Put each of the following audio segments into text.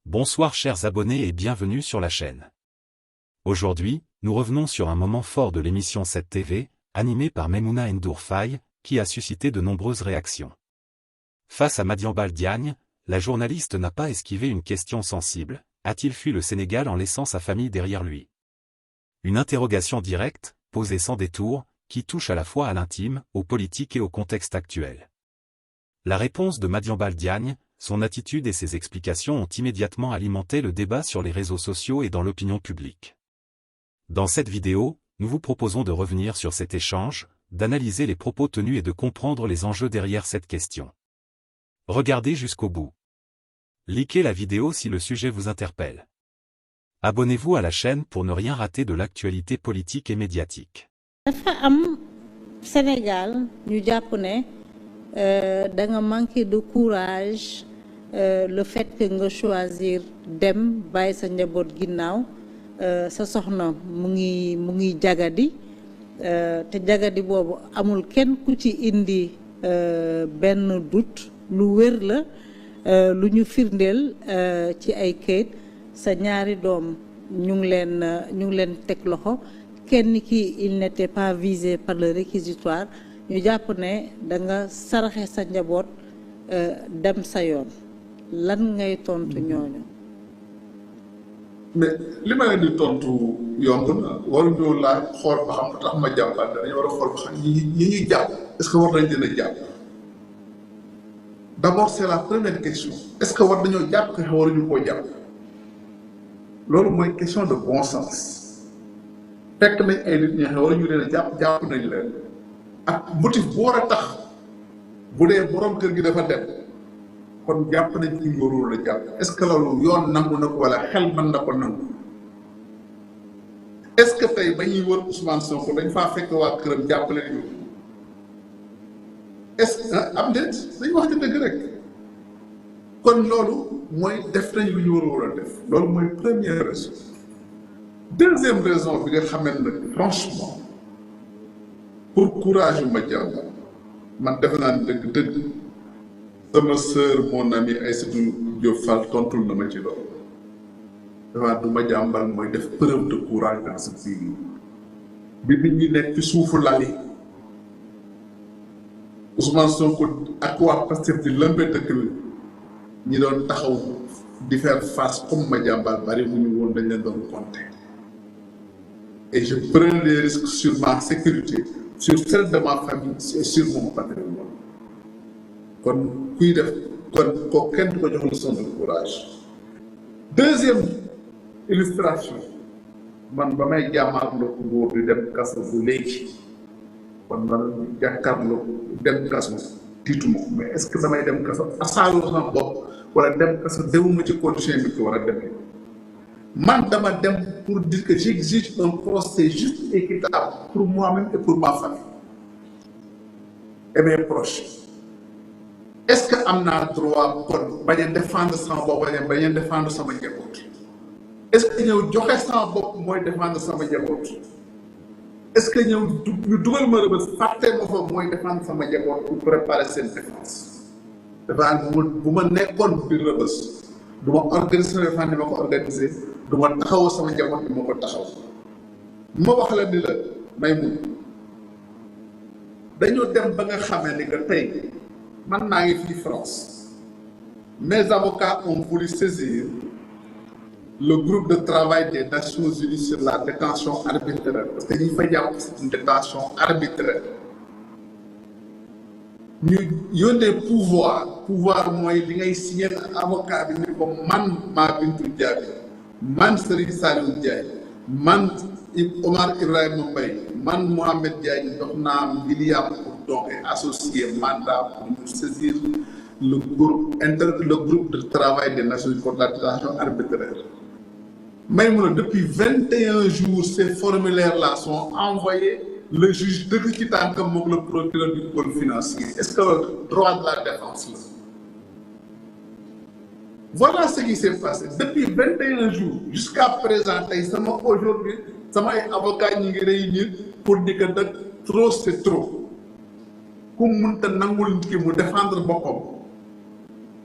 Bonsoir chers abonnés et bienvenue sur la chaîne. Aujourd'hui, nous revenons sur un moment fort de l'émission 7 TV, animée par Maimouna Ndour Faye, qui a suscité de nombreuses réactions. Face à Madiambal Diagne, la journaliste n'a pas esquivé une question sensible: a-t-il fui le Sénégal en laissant sa famille derrière lui? Une interrogation directe, posée sans détour, qui touche à la fois à l'intime, au politique et au contexte actuel. La réponse de Madiambal Diagne, son attitude et ses explications ont immédiatement alimenté le débat sur les réseaux sociaux et dans l'opinion publique. Dans cette vidéo, nous vous proposons de revenir sur cet échange, d'analyser les propos tenus et de comprendre les enjeux derrière cette question. Regardez jusqu'au bout. Likez la vidéo si le sujet vous interpelle. Abonnez-vous à la chaîne pour ne rien rater de l'actualité politique et médiatique. dafa am Sénégal ñu jàpp ne da nga manqué de courage le fait que nga choisir dem bàyyi sa njaboot ginnaaw sa soxna mu ngi jagadi te jagadi boobu amul kenn ku ci indi benn doute lu wér la lu ñu firndeel ci ay kayit sa ñaari doom ñu ngi leen teg loxo kenn ki il n'était pas visé par le réquisitoire ñu jàpp ne da nga saraxe sa njaboot dem sa yoon lan ngay tontu ñooñu. mais li ma leen di tontu yomb na waruñu laa xool ba xam tax ma jàppal dañu war a xool ba xam ñi ñuy jàpp est-ce que war nañ leen a jàpp d'abord c'est la première question est-ce que war nañoo jàpp que waruñu koo jàpp loolu mooy question de bon sens. fekk nañ ay nit ñi xam waruñu leen a jàpp nañ leen ak motif bu war a tax bu dee borom kër gi dafa dem kon jàpp nañ ci warul la jàpp est-ce que loolu yoon nangu na ko wala xel mën na ko nangu est-ce que tey ba ñuy wër Ousmane Sonko dañ faa fekk waa këram jàppale ñu est-ce que am déet dañ wax ci dëgg rek kon loolu mooy def nañ lu ñu warul a def loolu mooy première raison. Deuxième raison bi nga xamee nag franchement pour courage ma jàmm man def naa ne dëgg sama sœur mon ami Aïssatou Diop Fall tontul na ma ci loolu dafa du ma jàmbal mooy def preuve de courage dans ce pays bi nit ñi nekk ci suufu lali Ousmane Sonko ak waa Pastef di lëmbee dëkk bi ñi doon taxaw di faire face comme ma jàmbal bari mu ñu woon dañ leen doon compter. Et je prends les risques sur ma sécurité, sur celle de ma famille et sur mon patrimoine. Kon kuy def kon kenn du ko jox leçon de courage. Deuxième illustration man ba may jàmmaarloo nguur di dem kaso bu léegi kon man jàkkaarloo dem kaso tiituma mais est-ce que damay dem kaso asaaloo sama bopp wala dem kaso demuma ci condition bi ci war a demee. Man dama dem pour dire que j'exige un procès juste et équitable pour moi-même et pour ma famille et mes proches. Est-ce que am naa droit kon bañ a défendre sama bopp bañ a défendre sama njaboot est-ce que ñëw joxe sama bopp mooy défendre sama njaboot est-ce que ñëw ñu dugal ma rëbës fàtte ma fa mooy défendre sama njaboot pour préparer seen défense dafa bu ma nekkoon biir rëbës du ma organiser sama défense ni ma ko organiser du ma taxaw sama njaboot bi ma ko taxaw ma wax la ni la may mun dañoo dem ba nga xamee ni que tey man naa ngi fii France mes avocats ont voulu saisir le groupe de travail des Nations Unies sur la détention arbitraire parce que ñi fa jàpp c'est une détention arbitraire ñu yónnee pouvoir mooy li ngay signé avocat bi ni ko man maa Bintou Diaby man Serigne Saliou Ndiaye man Omar Ibrahima Mbaye man Mohamed Diagne jox naa milliard pour donc associé mandat pour ñu saisir le groupe de travail des Nations Unies contre la détention arbitraire. Maïmouna, depuis 21 jours ces formulaires là sont envoyés le juge dëgg ci tànkam moom le procureur du pôle financier est-ce que le droit de la défense la voilà ce qui s'est passé depuis 21 jours jusqu'à présent tey sama aujourd'hui sama ay avocats ñi ngi réunir pour dire que nag trop c'est trop ku mënta nangul nit ki mu défendre boppam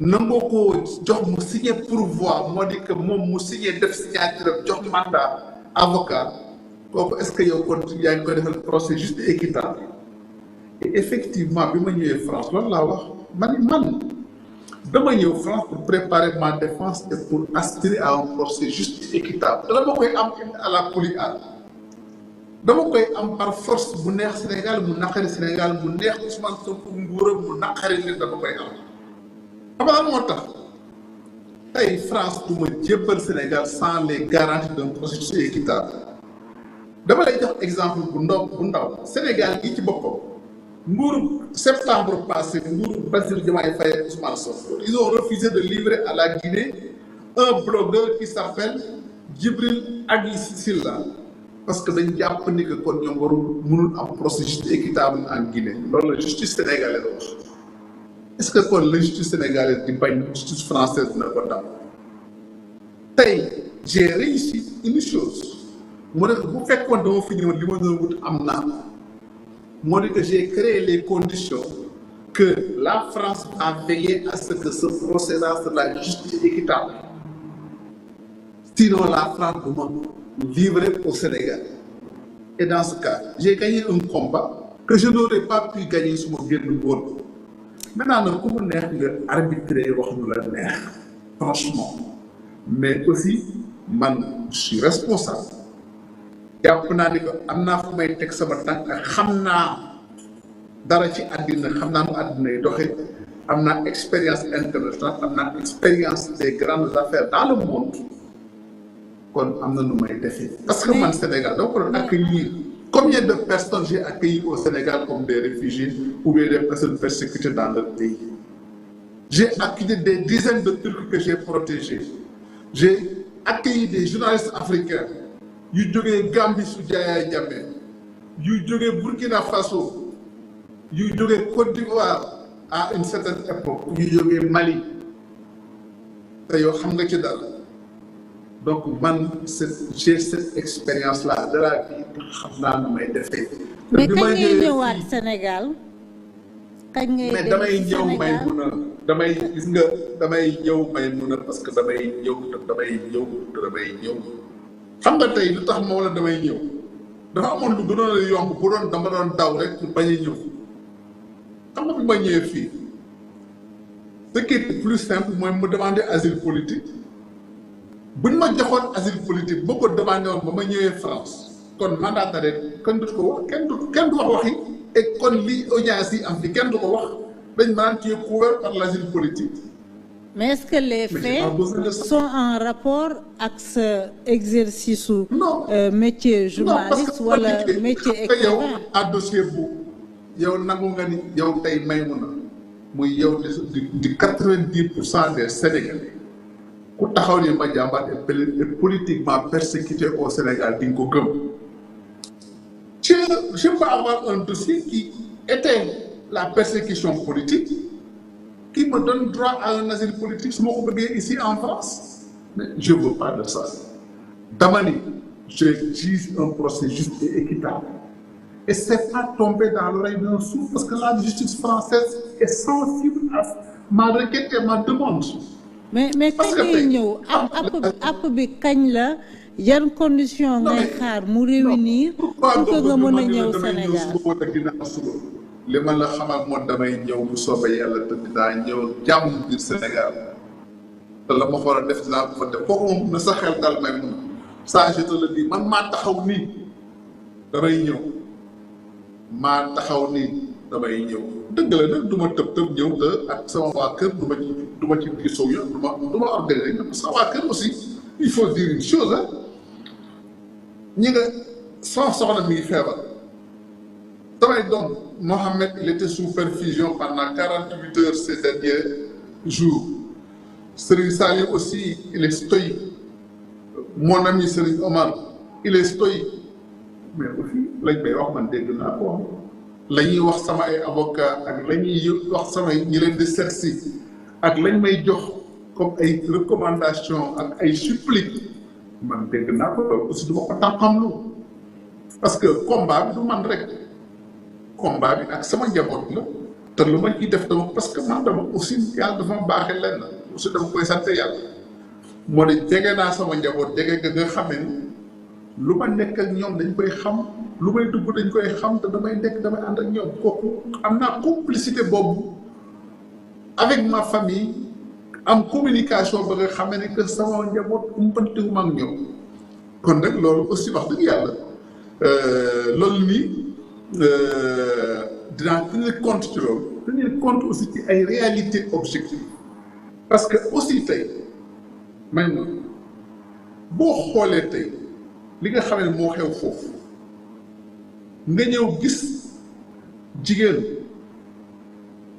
nangoo ko jox mu signé pourvoi moo di que moom mu signé def signature jox mandat avocat kooku est-ce que yow kon yaa ngi koy defal procès juste et équitable et effectivement bi ma ñëwee France loolu laa wax man dama ñëw France pour préparer ma défense et pour aspirer à un procès juste et équitable dama koy am à la polyarme dama koy am par force bu neex Sénégal mu naqari Sénégal mu neex Ousmane Sonko nguuram mu naqari nit dama koy am xam nga moo tax tey France du ma jébbal Sénégal sans les garanties d'un processus équitable dama lay jox exemple bu ndaw Sénégal gi ci boppam nguuru septembre passé nguuru Bassirou Diomaye Faye ak Ousmane Sonko ils ont refusé de livrer à la Guinée un blogueur qui s'appelle Djibril Agi Silla parce que dañ jàpp ni que kon ñoom mënul am processus équitable en Guinée loolu la justice sénégalaise wax est-ce que kon la justice sénégalaise di bañ justice française dina ko dam tey j'ai réussi une chose mu ne bu fekkoon dama fi ñëwoon li ma doon wut am naa moo di que j'ai créé les conditions que la France a veillé à ce que ce procès-là soit juste et équitable sinon la France du ma livrer au Sénégal et dans ce cas j'ai gagné un combat que je n'aurais pas pu gagner su ma génn woon maintenant nag ku mu neex nga arbitrer wax nu la neex franchement mais aussi man je suis responsable jàpp naa ni que am naa fu may teg sama tànk ak xam naa dara ci àddina xam naa nu àddina yi doxee am naa expérience internationale am naa expérience des grandes affaires dans le monde kon am na nu may defee parce que man Sénégal dama ko doon accueillir combien de personnes j'ai accueilli au Sénégal comme des réfugiés ou bien des personnes persécutées dans leur pays j'ai accueilli des dizaines de Turcs que j'ai protégés j'ai accueilli des journalistes africains yu jógee Gambie su Yaya Jammeh yu jógee Burkina Faso yu jógee Côte d'Ivoire à une certaine époque yu jógee Mali te yow xam nga ci dara donc man j'ai cette expérience là de la vie xam naa nu may defee. mais kañ ngay ñëwaat Sénégal. kañ ngay mais damay ñëw may mun a damay gis nga damay ñëw may mun a parce que damay ñëw. xam nga tey lu tax moo la damay ñëw dafa amoon lu gënoon a yomb bu doon dama doon daw rek pour bañ a ñëw xam nga bi ma ñëwee fii ce qui est plus simple mooy mu demander asile politique buñ ma joxoon asile politique boo ko demandé woon ba ma ñëwee France kon mandat d'arrêt kenn du ko wax kenn du wax waxi et kon lii audience yi am fi kenn du ko wax dañ naan tu es couvert par l'asile politique. mais est-ce que les faits sont en rapport avec ce exercice ou métier journaliste wala métier écrivain? yow à dossier bu yow nangu nga ni yow tey may mun a muy yow di 90% des Sénégalais ku taxaw ni Madiambal est politiquement persécuté au Sénégal di nga ko gëm. Je peux avoir un dossier qui était la persécution politique qui me donne droit à un asile politique su ma ko bëggee ici en France mais je veux pas de ça dama ni j'exige un procès juste et équitable et c'est pas tomber dans l'oreille d'un sourd parce que la justice française est sensible à ma requête et ma demande. mais kañ ngay ñëw app bi kañ la yan condition ngay xaar mu réunir pour que nga mën a ñëw Sénégal. li ma la xamal moom damay ñëw bu soobee yàlla te dinaa ñëw jàmm biir Sénégal te la ma war a def dinaa ko fa def kooku moom na sa xel dal may mun ça je te le dis man maa taxaw nii damay ñëw dëgg la nag du ma tëb ñëw te ak sama waa kër du ma ci gisoo yoon du ma organiser parce que waa kër aussi il faut dire une chose ñi nga sama soxna mi ngi feebar samay doom Mohamed il était sous perfusion pendant 48 heures ces derniers jours Serigne Saliou aussi il est stoïque mon ami Serigne Omar il est stoïque mais aussi lañ may wax man dégg naa ko la ñuy wax sama ay avocat ak la ñuy wax sama ñi leen di seet si ak lañ may jox comme ay recommandation ak ay supplique man dégg naa ko aussi du ma ko tànqamlu parce que combat bi du man rek combat bi ak sama njaboot la te lu ma ciy def dama parce que man dama aussi yàlla dafa ma baaxee lenn aussi dama koy sant yàlla moo di jege naa sama njaboot jege nga xamee ni lu ma nekk ak ñoom dañ koy xam lu may dugg dañ koy xam te damay nekk damay ànd ak ñoom kooku am naa complicité boobu avec ma famille am communication ba nga xamee ni que sama njaboot umpantewuma ak ñoom kon nag loolu aussi wax dëgg yàlla loolu nii dinaa tenir compte ci loolu tenir compte aussi ci ay réalités objectives parce que aussi tey may na boo xoolee tey li nga xam ne moo xew foofu nga ñëw gis jigéen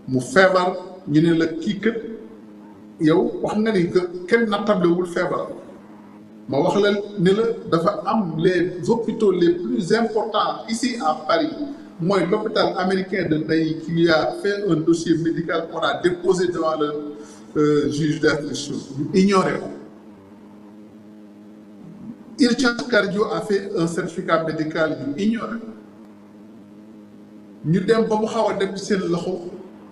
mu feebar ñu ne la kii kët yow wax nga ni que kenn nattablewul feebar ma wax la ne la dafa am les hôpitaux les plus importants ici à Paris mooy l'hôpital américain de Ney qui a fait un dossier médical qu'on a déposé devant le juge d'instruction ñu ignoré ko. Urgence Cardio a fait un certificat médical ñu ignoré ñu dem ba mu xaw a dem ci seen loxo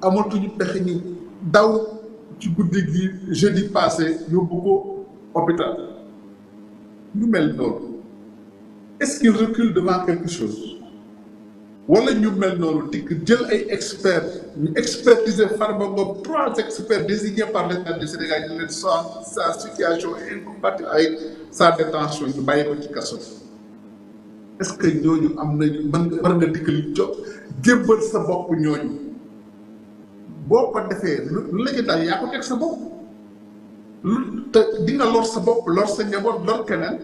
amatuñu pexe ñu daw ci guddi gi jeudi passé yóbbu ko hôpital ñu mel noonu est-ce qu'il recule devant quelque chose wala ñu mel noonu dikk jël ay experts ñu expertiser Farba Ngom 3 experts désignés par l'État du Sénégal ñu leen sa situation est incompatible avec sa détention ñu bàyyi ko ci kaso est-ce que ñooñu am nañu war nga dikk li jox jébbal sa bopp ñooñu boo ko defee lu la ci daal yaa ko teg sa bopp lu te di nga lor sa bopp lor sa njaboot lor keneen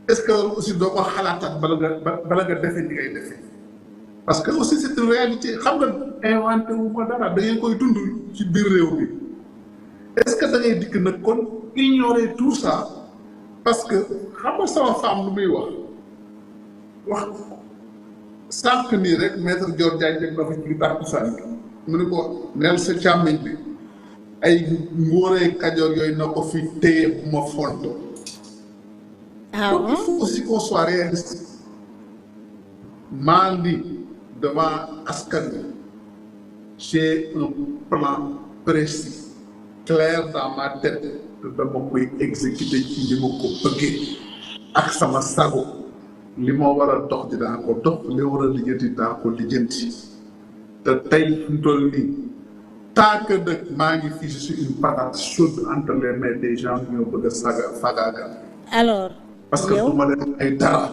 est-ce que loolu aussi doo ko xalaataat bala nga defee ni ngay defee parce que aussi c'est une réalité xam nga inventé wu ma dara da ngeen koy dund ci biir réew mi est-ce que da ngay dikk nag kon ignorer tout ça parce que xam nga sama femme lu muy wax sànq nii rek maître Dior Diagne dégg na fa ci tàkkusaan bi mu ne ko neel sa càmmiñ bi ay ngóoree kajoor yooyu na ko fi téye bu ma fonto donc il faut aussi qu'on soit réaliste maa ngi devant askan wi j'ai un plan précis clair dans ma tête te dama koy exécuter ci li ma ko bëggee ak sama sago li ma war a dox dinaa ko dox li war a lijjanti dinaa ko lijjanti te tey fi mu toll nii tant que nag maa ngi fii je suis une patate chaude entre les mains des gens ñoo bëgg a fagaagal alors parce que du ma leen ay dara